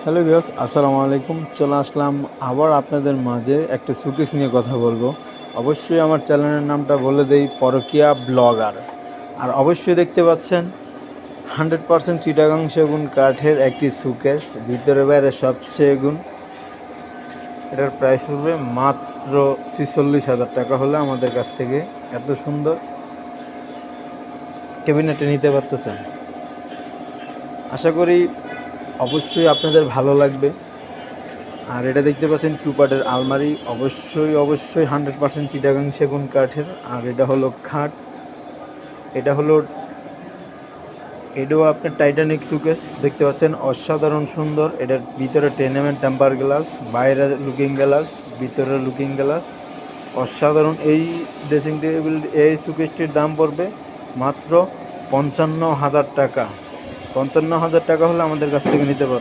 Hello viewers, আসসালামু আলাইকুম। চলে আসলাম আবার আপনাদের মাঝে একটা শোকেস নিয়ে কথা বলবো। অবশ্যই আমার চ্যানেলের নামটা বলে দেই, পরকীয়া ব্লগার। আর অবশ্যই দেখতে পাচ্ছেন 100% চিটাগাং সেগুন কাঠের একটি শোকেস, ভিতরে বাইরে সব সেগুন। এটার প্রাইস হবে মাত্র 46,000 টাকা হলে আমাদের কাছ থেকে এত সুন্দর ক্যাবিনেটে নিতে পারতেছেন। আশা করি অবশ্যই আপনাদের ভালো লাগবে। আর এটা দেখতে পাচ্ছেন 2 পার্টের আলমারি, অবশ্যই 100% চিটাগাং সেগুন কাঠের। আর এটা হলো খাট, এটা হলো এটাও আপনার টাইটানিক সুকেস দেখতে পাচ্ছেন, অসাধারণ সুন্দর। এটার ভিতরে 10 mm টেম্পার গ্লাস, বাইরের লুকিং গ্লাস, ভিতরের লুকিং গ্লাস, অসাধারণ। এই ড্রেসিং টেবিল, এই সুকেসটির দাম পড়বে মাত্র 55,000 টাকা। 55,000 টাকা হলে আমাদের কাছ থেকে নিতে পারবে।